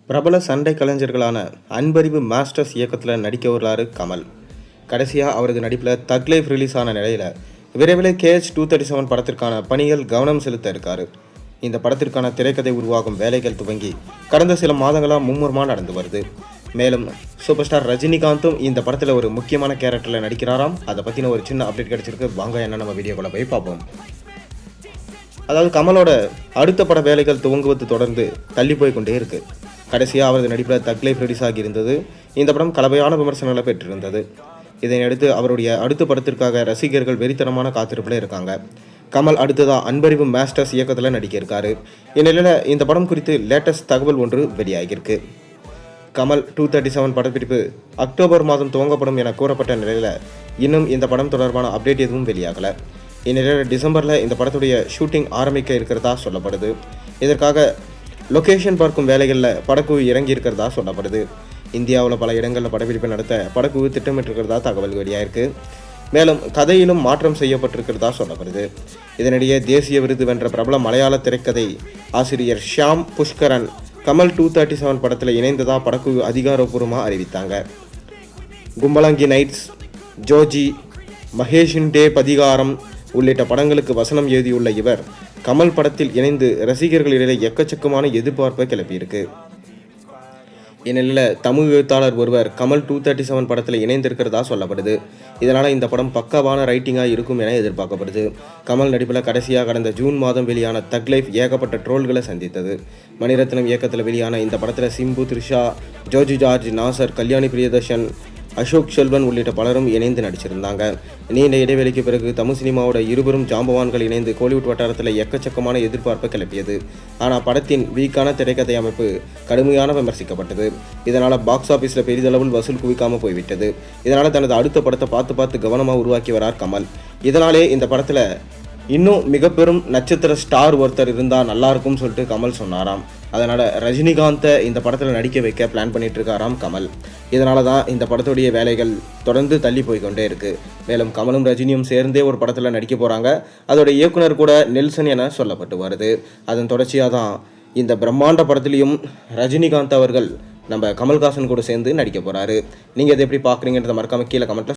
பிரபல சண்டை கலைஞர்களான அன்பறிவு மாஸ்டர்ஸ் இயக்கத்தில் நடிக்க வருகிறாரு கமல். கடைசியாக அவரது நடிப்பில் தக் லைஃப் ரிலீஸ் ஆன நிலையில் விரைவில் KH-237 படத்திற்கான பணிகள் கவனம் செலுத்த இருக்காரு. இந்த படத்திற்கான திரைக்கதை உருவாகும் வேலைகள் துவங்கி கடந்த சில மாதங்களாக மும்முரமாக நடந்து வருது. மேலும் சூப்பர் ஸ்டார் ரஜினிகாந்தும் இந்த படத்தில் ஒரு முக்கியமான கேரக்டரில் நடிக்கிறாராம். அதை பற்றின ஒரு சின்ன அப்டேட் கிடச்சிருக்கு. வாங்க என்ன நம்ம வீடியோக்குள்ள போய் பார்ப்போம். அதாவது கமலோட அடுத்த பட வேலைகள் துவங்குவது தொடர்ந்து தள்ளி போய் கொண்டே இருக்கு. கடைசியாக அவரது நடிப்பில் தக் லைஃப் ரிலீஸ் ஆகியிருந்தது. இந்த படம் கலவையான விமர்சனங்களை பெற்றிருந்தது. இதனையடுத்து அவருடைய அடுத்த படத்திற்காக ரசிகர்கள் வெறித்தனமான காத்திருப்பில் இருக்காங்க. கமல் அடுத்ததாக அன்பறிவு மாஸ்டர்ஸ் இயக்கத்தில் நடிக்க இருக்காரு. இந்நிலையில் இந்த படம் குறித்து லேட்டஸ்ட் தகவல் ஒன்று வெளியாகியிருக்கு. கமல் 237 படப்பிடிப்பு அக்டோபர் மாதம் துவங்கப்படும் என கூறப்பட்ட நிலையில் இன்னும் இந்த படம் தொடர்பான அப்டேட் எதுவும் வெளியாகலை. இந்நிலையில் டிசம்பரில் இந்த படத்துடைய ஷூட்டிங் ஆரம்பிக்க இருக்கிறதா சொல்லப்படுது. இதற்காக லொக்கேஷன் பார்க்கும் வேலைகளில் படக்குழு இறங்கி இருக்கிறதா சொல்லப்படுது. இந்தியாவில் பல இடங்களில் படப்பிடிப்பு நடத்த படக்குழு திட்டமிட்டிருக்கிறதா தகவல் வெளியாயிருக்கு. மேலும் கதையிலும் மாற்றம் செய்யப்பட்டிருக்கிறதா சொல்லப்படுது. இதனிடையே தேசிய விருது வென்ற பிரபல மலையாள திரைக்கதை ஆசிரியர் ஷியாம் புஷ்கரன் கமல் 237 படத்தில் இணைந்ததா படக்குழு அதிகாரப்பூர்வமாக அறிவித்தாங்க. கும்பலாங்கி நைட்ஸ், ஜோஜி, மகேஷின் டே பதிகாரம் உள்ளிட்ட படங்களுக்கு வசனம் எழுதியுள்ள இவர் கமல் படத்தில் இணைந்து ரசிகர்களிடையே எக்கச்சக்கமான எதிர்பார்ப்பை கிளப்பியிருக்கு. இந்நிலையில் தமிழ் எழுத்தாளர் ஒருவர் கமல் 237 படத்தில் இணைந்திருக்கிறதா சொல்லப்படுது. இதனால் இந்த படம் பக்காவான ரைட்டிங்காக இருக்கும் என எதிர்பார்க்கப்படுது. கமல் நடிப்பில் கடைசியாக கடந்த ஜூன் மாதம் வெளியான தக் லைஃப் ஏகப்பட்ட ட்ரோல்களை சந்தித்தது. மணிரத்னம் இயக்கத்தில் வெளியான இந்த படத்தில் சிம்பு, த்ரிஷா, ஜோஜி ஜார்ஜ், நாசர், கல்யாணி பிரியதர்ஷன், அசோக் செல்வன் உள்ளிட்ட பலரும் இணைந்து நடிச்சிருந்தாங்க. நீண்ட இடைவெளிக்கு பிறகு தமிழ் சினிமாவோட இருவரும் ஜாம்பவான்கள் இணைந்து கோலிவுட் வட்டாரத்தில் எக்கச்சக்கமான எதிர்பார்ப்பை கிளப்பியது. ஆனால் படத்தின் வீக்கான திரைக்கதை அமைப்பு கடுமையான விமர்சிக்கப்பட்டது. இதனால் பாக்ஸ் ஆஃபீஸில் பெரிதளவில் வசூல் குவிக்காமல் போய்விட்டது. இதனால் தனது அடுத்த படத்தை பார்த்து கவனமாக உருவாக்கி வரார் கமல். இதனாலே இந்த படத்தில் இன்னும் மிக பெரும் நட்சத்திர ஸ்டார் ஒருத்தர் இருந்தால் நல்லாயிருக்கும்னு சொல்லிட்டு கமல் சொன்னாராம். அதனால் ரஜினிகாந்தை இந்த படத்தில் நடிக்க வைக்க பிளான் பண்ணிட்டு இருக்காராம் கமல். இதனால தான் இந்த படத்துடைய வேலைகள் தொடர்ந்து தள்ளி போய்கொண்டே இருக்குது. மேலும் கமலும் ரஜினியும் சேர்ந்தே ஒரு படத்தில் நடிக்க போகிறாங்க. அதோட இயக்குனர் கூட நெல்சன் என சொல்லப்பட்டு வருது. அதன் தொடர்ச்சியாக தான் இந்த பிரம்மாண்ட படத்துலையும் ரஜினிகாந்த் அவர்கள் நம்ம கமல்ஹாசன் கூட சேர்ந்து நடிக்க போகிறாரு. நீங்கள் இதை எப்படி பார்க்குறீங்கன்றத மறக்காமல் கீழே கமெண்ட்டில்